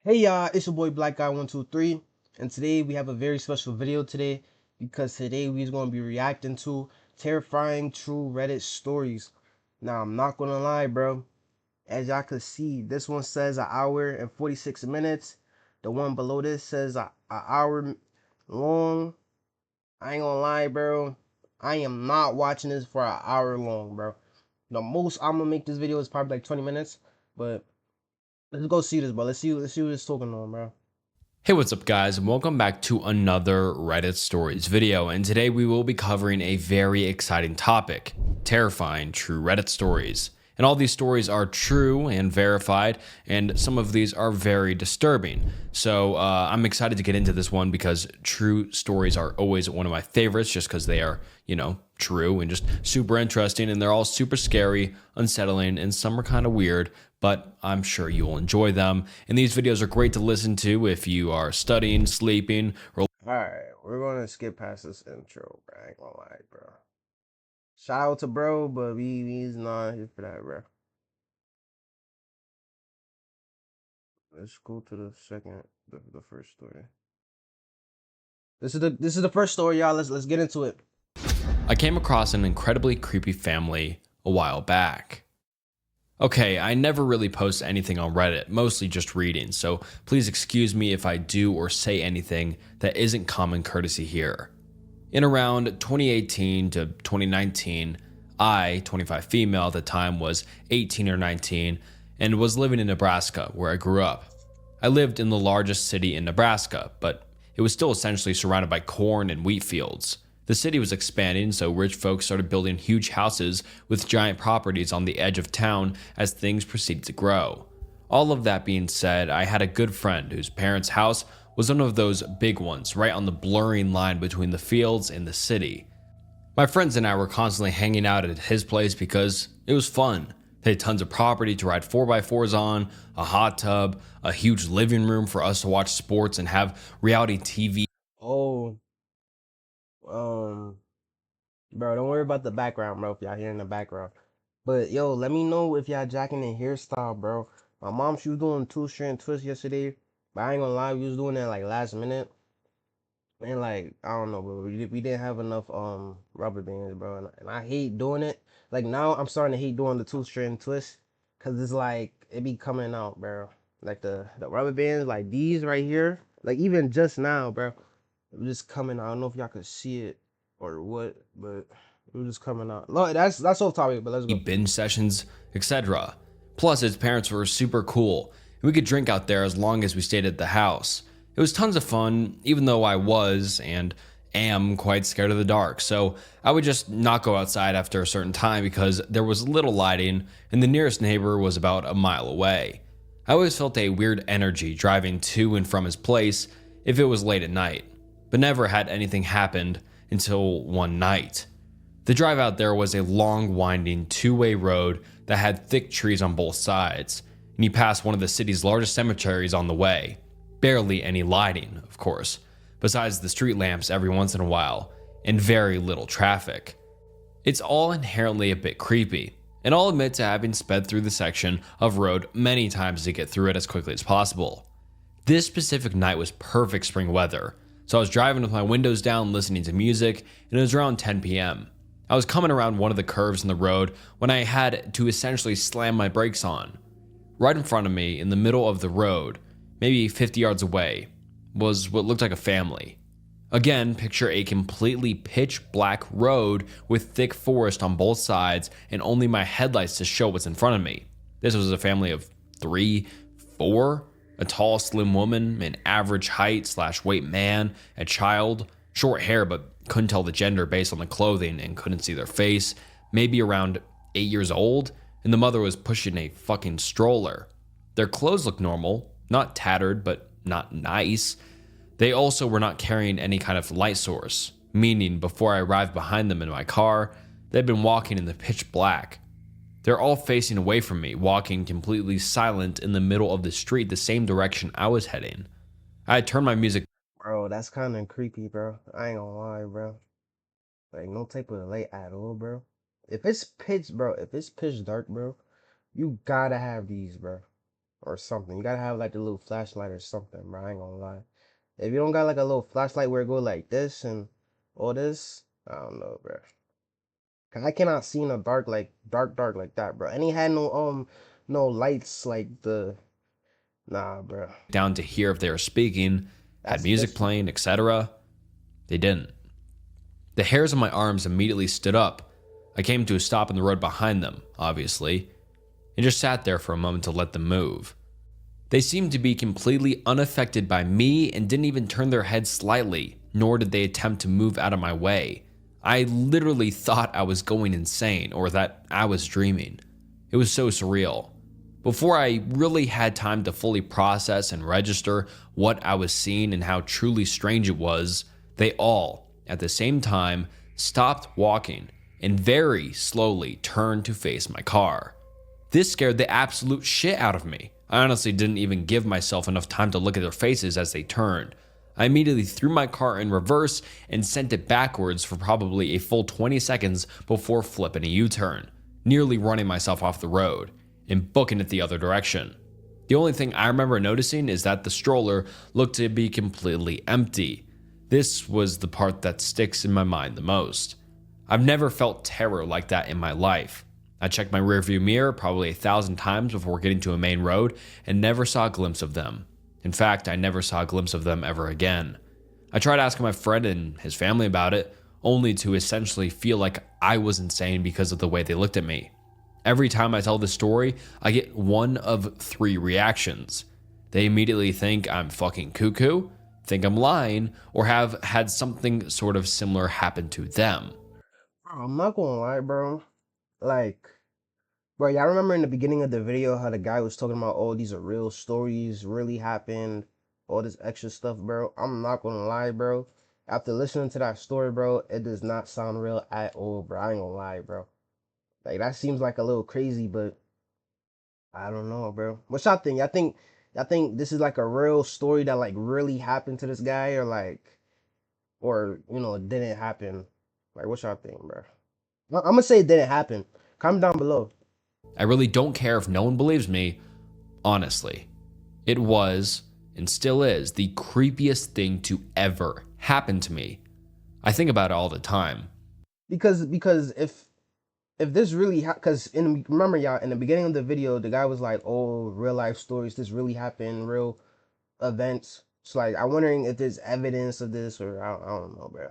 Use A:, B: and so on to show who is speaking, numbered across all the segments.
A: Hey y'all, it's your boy BlackGuy123, and today we have a very special video today because today we're going to be reacting to terrifying true Reddit stories. Now I'm not gonna lie, bro. As y'all can see, this one says 1 hour and 46 minutes. The one below this says a hour long. I ain't gonna lie, bro. I am not watching this for 1 hour long, bro. The most I'm gonna make this video is probably like 20 minutes, but let's go see this, bro. Let's see what it's talking on, bro.
B: Hey, what's up guys, and welcome back to another Reddit Stories video, and today we will be covering a very exciting topic, terrifying true Reddit stories. And all these stories are true and verified, and some of these are very disturbing. So I'm excited to get into this one because true stories are always one of my favorites just because they are, true and just super interesting, and they're all super scary, unsettling, and some are kind of weird, but I'm sure you will enjoy them. And these videos are great to listen to if you are studying, sleeping, or
A: Alright, we're gonna skip past this intro, bro. I ain't gonna lie, bro. Shout out to bro, but he's not here for that, bro. Let's go to the first story. This is the first story, y'all. Let's get into it.
B: I came across an incredibly creepy family a while back. Okay, I never really post anything on Reddit, mostly just reading, so please excuse me if I do or say anything that isn't common courtesy here. In around 2018 to 2019, I, 25 female at the time, was 18 or 19 and was living in Nebraska, where I grew up. I lived in the largest city in Nebraska, but it was still essentially surrounded by corn and wheat fields. The city was expanding, so rich folks started building huge houses with giant properties on the edge of town as things proceeded to grow. All of that being said, I had a good friend whose parents' house was one of those big ones, right on the blurring line between the fields and the city. My friends and I were constantly hanging out at his place because it was fun. They had tons of property to ride 4x4s on, a hot tub, a huge living room for us to watch sports and have reality TV.
A: Oh, bro, don't worry about the background, bro, if y'all hearing the background. But yo, let me know if y'all jacking the hairstyle, bro. My mom, she was doing two strand twist yesterday, but I ain't gonna lie, we was doing that like last minute. And like, I don't know, bro. We didn't have enough rubber bands, bro. And I hate doing it. Like now I'm starting to hate doing the two strand twist. Cause it's like it be coming out, bro. Like the rubber bands, like these right here. Like even just now, bro. It was just coming out. I don't know if y'all could see it or what, but it was just coming out. Look, that's off topic, but let's go.
B: Binge sessions, etc. Plus, his parents were super cool, and we could drink out there as long as we stayed at the house. It was tons of fun, even though I was and am quite scared of the dark, so I would just not go outside after a certain time because there was little lighting and the nearest neighbor was about a mile away. I always felt a weird energy driving to and from his place if it was late at night, but never had anything happened until one night. The drive out there was a long, winding two-way road that had thick trees on both sides, and you passed one of the city's largest cemeteries on the way. Barely any lighting, of course, besides the street lamps every once in a while, and very little traffic. It's all inherently a bit creepy, and I'll admit to having sped through the section of road many times to get through it as quickly as possible. This specific night was perfect spring weather, so I was driving with my windows down listening to music, and it was around 10 p.m. I was coming around one of the curves in the road when I had to essentially slam my brakes on. Right in front of me, in the middle of the road, maybe 50 yards away, was what looked like a family. Again, picture a completely pitch black road with thick forest on both sides and only my headlights to show what's in front of me. This was a family of 3, 4, a tall, slim woman, an average height slash weight man, a child, short hair but couldn't tell the gender based on the clothing and couldn't see their face, maybe around 8 years old, and the mother was pushing a fucking stroller. Their clothes looked normal, not tattered but not nice. They also were not carrying any kind of light source, meaning before I arrived behind them in my car, they'd been walking in the pitch black. They're all facing away from me, walking completely silent in the middle of the street the same direction I was heading. I had turned my music.
A: Bro, that's kind of creepy, bro. I ain't gonna lie, bro. Like no type of light at all, bro. If it's pitch, bro, if it's pitch dark, bro, you gotta have these, bro. or something. You gotta have like the little flashlight or something, bro. I ain't gonna lie. If you don't got like a little flashlight where it go like this and all this, I don't know, bro. Cause I cannot see in the dark like dark like that, bro. And he had no lights like the nah, bro.
B: Down to hear if they were speaking, had
A: That's
B: music
A: fishy.
B: playing, etc. They didn't. The hairs on my arms immediately stood up. I came to a stop in the road behind them, obviously, and just sat there for a moment to let them move. They seemed to be completely unaffected by me and didn't even turn their heads slightly, nor did they attempt to move out of my way. I literally thought I was going insane or that I was dreaming. It was so surreal. Before I really had time to fully process and register what I was seeing and how truly strange it was, they all, at the same time, stopped walking and very slowly turned to face my car. This scared the absolute shit out of me. I honestly didn't even give myself enough time to look at their faces as they turned. I immediately threw my car in reverse and sent it backwards for probably a full 20 seconds before flipping a U-turn, nearly running myself off the road and booking it the other direction. The only thing I remember noticing is that the stroller looked to be completely empty. This was the part that sticks in my mind the most. I've never felt terror like that in my life. I checked my rearview mirror probably 1,000 times before getting to a main road and never saw a glimpse of them. In fact, I never saw a glimpse of them ever again. I tried asking my friend and his family about it, only to essentially feel like I was insane because of the way they looked at me. Every time I tell this story, I get one of three reactions. They immediately think I'm fucking cuckoo, think I'm lying, or have had something sort of similar happen to them.
A: Bro, I'm not gonna lie, bro. Like, bro, y'all remember in the beginning of the video how the guy was talking about, oh, these are real stories, really happened, all this extra stuff, bro. I'm not gonna lie, bro. After listening to that story, bro, it does not sound real at all, bro. I ain't gonna lie, bro. Like that seems like a little crazy, but I don't know, bro. What y'all think? Y'all think this is like a real story that like really happened to this guy, or like, or it didn't happen? Like, what y'all think, bro? I'm gonna say it didn't happen. Comment down below.
B: I really don't care if no one believes me, honestly. It was, and still is, the creepiest thing to ever happen to me. I think about it all the time.
A: Because if this really because remember y'all in the beginning of the video the guy was like, oh, real life stories, this really happened, real events. It's like I'm wondering if there's evidence of this, or I don't know, bro.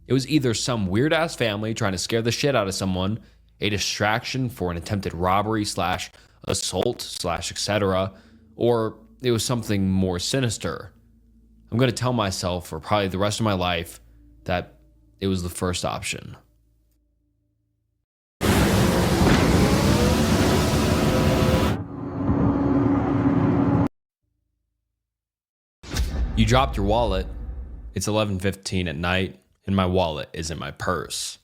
B: It was either some weird ass family trying to scare the shit out of someone, a distraction for an attempted robbery slash assault slash etc., or it was something more sinister. I'm going to tell myself for probably the rest of my life that it was the first option. You dropped your wallet. It's 11:15 at night, and my wallet is in my purse.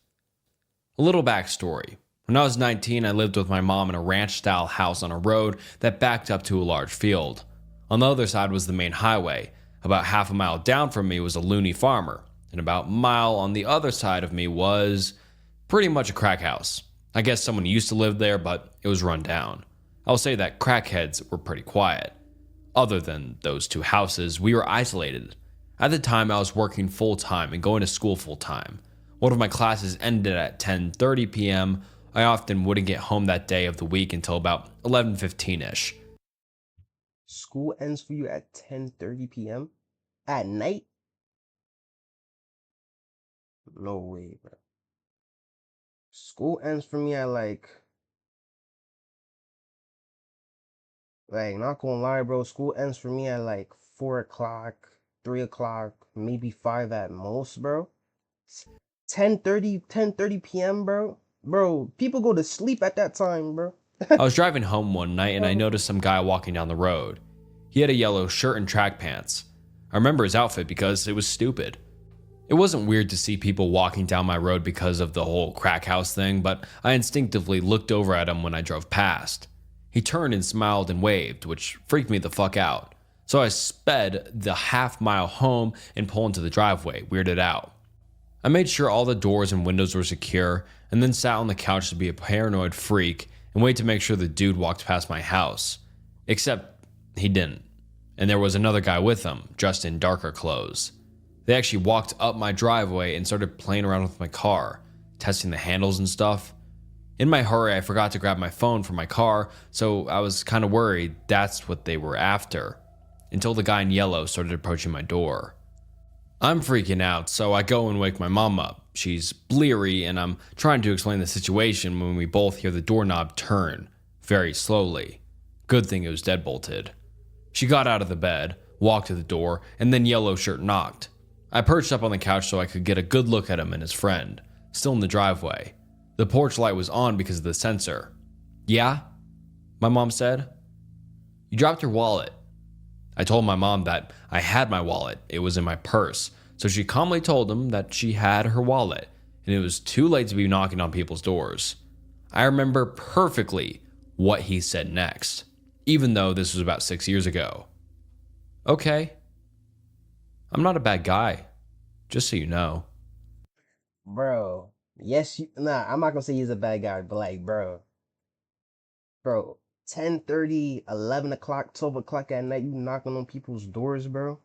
B: A little backstory. When I was 19, I lived with my mom in a ranch-style house on a road that backed up to a large field. On the other side was the main highway. About half a mile down from me was a loony farmer, and about a mile on the other side of me was pretty much a crack house. I guess someone used to live there, but it was run down. I'll say that crackheads were pretty quiet. Other than those two houses, we were isolated. At the time, I was working full-time and going to school full-time. One of my classes ended at 10:30 p.m. I often wouldn't get home that day of the week until about 11:15-ish.
A: School ends for you at 10:30 p.m. at night? No way, bro. School ends for me at like not gonna lie, bro. School ends for me at like 4 o'clock, 3 o'clock, maybe 5 at most, bro. 10:30 p.m., bro. Bro, people go to sleep at that time, bro.
B: I was driving home one night and I noticed some guy walking down the road. He had a yellow shirt and track pants. I remember his outfit because it was stupid. It wasn't weird to see people walking down my road because of the whole crack house thing, but I instinctively looked over at him when I drove past. He turned and smiled and waved, which freaked me the fuck out. So I sped the half-mile home and pulled into the driveway, weirded out. I made sure all the doors and windows were secure, and then sat on the couch to be a paranoid freak and wait to make sure the dude walked past my house. Except He didn't. And there was another guy with him, dressed in darker clothes. They actually walked up my driveway and started playing around with my car, testing the handles and stuff. In my hurry, I forgot to grab my phone from my car, so I was kind of worried that's what they were after, until the guy in yellow started approaching my door. I'm freaking out, so I go and wake my mom up. She's bleary, and I'm trying to explain the situation when we both hear the doorknob turn, very slowly. Good thing it was deadbolted. She got out of the bed, walked to the door, and then Yellow Shirt knocked. I perched up on the couch so I could get a good look at him and his friend, still in the driveway. The porch light was on because of the sensor. Yeah? My mom said. You dropped your wallet. I told my mom that I had my wallet. It was in my purse. So she calmly told him that she had her wallet, and it was too late to be knocking on people's doors. I remember perfectly what he said next, even though this was about 6 years ago. Okay. I'm not a bad guy, just so you know.
A: Bro. Yes, nah, I'm not gonna say he's a bad guy, but like, bro, 10:30, 11 o'clock, 12 o'clock at night, you knocking on people's doors, bro.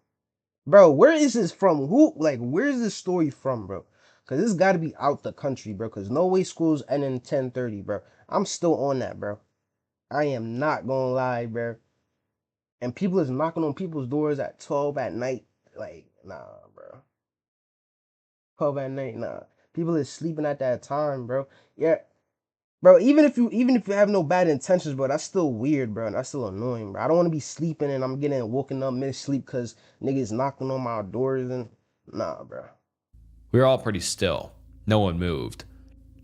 A: Bro, where is this from? Where is this story from, bro? Cause this gotta be out the country, bro. Cause no way school's ending 10:30, bro. I'm still on that, bro. I am not gonna lie, bro. And people is knocking on people's doors at 12 at night. Like, nah, bro. 12 at night, nah. People is sleeping at that time, bro. Yeah, bro, even if you have no bad intentions, bro, that's still weird, bro. That's still annoying, bro. I don't want to be sleeping and I'm getting woken up mid sleep because niggas knocking on my doors and nah, bro.
B: We were all pretty still. No one moved.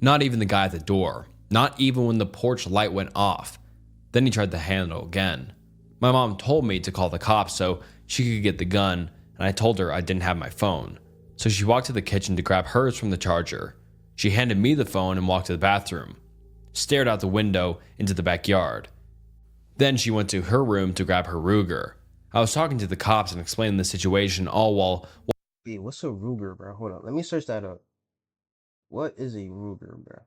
B: Not even the guy at the door. Not even when the porch light went off. Then he tried the handle again. My mom told me to call the cops so she could get the gun, and I told her I didn't have my phone. So she walked to the kitchen to grab hers from the charger. She handed me the phone and walked to the bathroom, stared out the window into the backyard. Then she went to her room to grab her Ruger. I was talking to the cops and explaining the situation all while.
A: Wait, what's a Ruger, bro? Hold on, let me search that up. What is a Ruger, bro?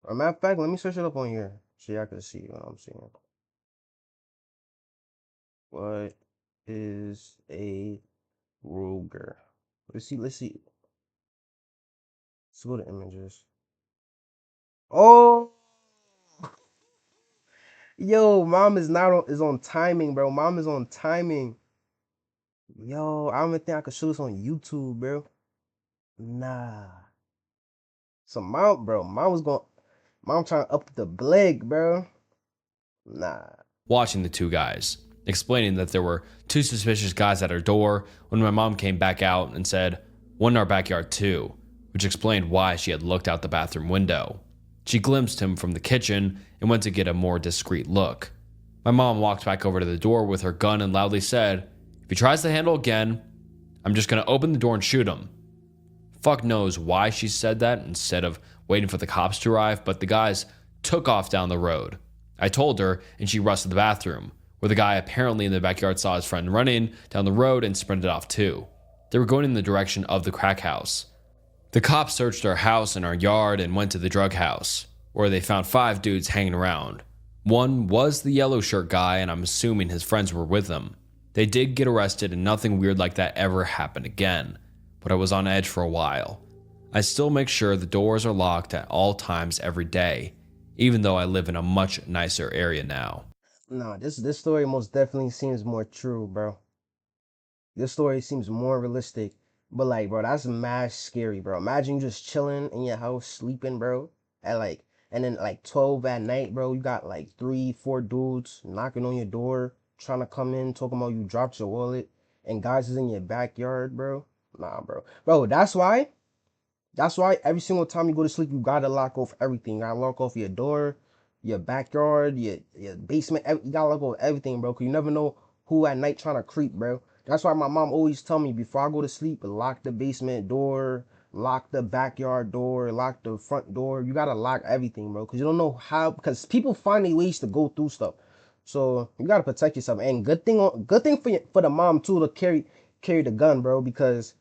A: As a matter of fact, let me search it up on here so y'all can see what I'm seeing. What is a Ruger? Let's see. Let's go to images. Oh, yo, mom is not on is on timing, bro. Mom is on timing. Yo, I don't even think I could show this on YouTube, bro. Nah. So mom trying to up the bleg, bro. Nah.
B: Watching the two guys, explaining that there were two suspicious guys at her door when my mom came back out and said, one in our backyard too, which explained why she had looked out the bathroom window. She glimpsed him from the kitchen and went to get a more discreet look. My mom walked back over to the door with her gun and loudly said, if he tries to handle again, I'm just going to open the door and shoot him. Fuck knows why she said that instead of waiting for the cops to arrive, but the guys took off down the road. I told her, and she rushed to the bathroom, where the guy apparently in the backyard saw his friend running down the road and sprinted off too. They were going in the direction of the crack house. The cops searched our house and our yard and went to the drug house, where they found 5 dudes hanging around. One was the yellow shirt guy, and I'm assuming his friends were with him. They did get arrested, and nothing weird like that ever happened again, but I was on edge for a while. I still make sure the doors are locked at all times every day, even though I live in a much nicer area now.
A: Nah, this story most definitely seems more true, bro. This story seems more realistic. But like, bro, that's mad scary, bro. Imagine you just chilling in your house, sleeping, bro, at like, and then like 12 at night, bro, you got like 3, 4 dudes knocking on your door, trying to come in, talking about you dropped your wallet, and guys is in your backyard, bro. Nah, bro. Bro, that's why every single time you go to sleep, you gotta lock off everything. You gotta lock off your door, your backyard, your basement. You gotta lock off everything, bro. Cause you never know who at night trying to creep, bro. That's why my mom always tell me before I go to sleep, lock the basement door, lock the backyard door, lock the front door. You gotta lock everything, bro. Cause you don't know how. Because people find their ways to go through stuff. So you gotta protect yourself. And good thing for the mom too to carry the gun, bro. Because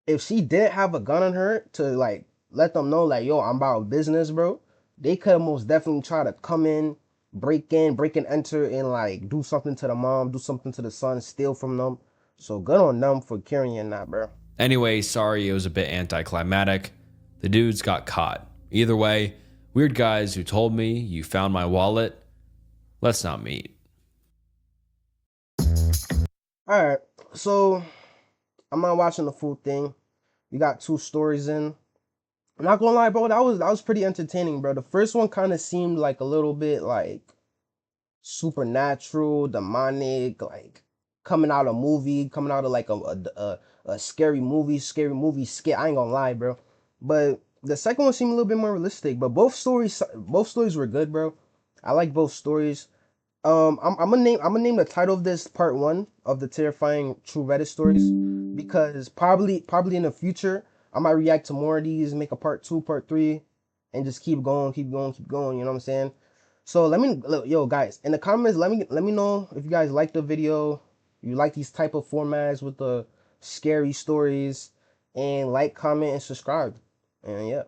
A: if she didn't have a gun on her to like let them know like yo I'm about business, bro, they could most definitely try to come in, break and enter, and like do something to the mom, do something to the son, steal from them. So good on them for carrying that, bro.
B: Anyway, sorry it was a bit anticlimactic. The dudes got caught. Either way, weird guys who told me you found my wallet, let's not meet.
A: All right, so I'm not watching the full thing. We got 2 stories in. I'm not gonna lie, bro. That was pretty entertaining, bro. The first one kind of seemed like a little bit like supernatural, demonic, like coming out of movie, coming out of like a scary movie, skit. I ain't gonna lie, bro. But the second one seemed a little bit more realistic. But both stories were good, bro. I like both stories. I'm gonna name the title of this part one of the terrifying true Reddit stories, because probably in the future I might react to more of these, make a part two, part three, and just keep going, keep going, keep going. You know what I'm saying? So yo guys, in the comments, let me know if you guys like the video, you like these type of formats with the scary stories, and like, comment, and subscribe. And yeah.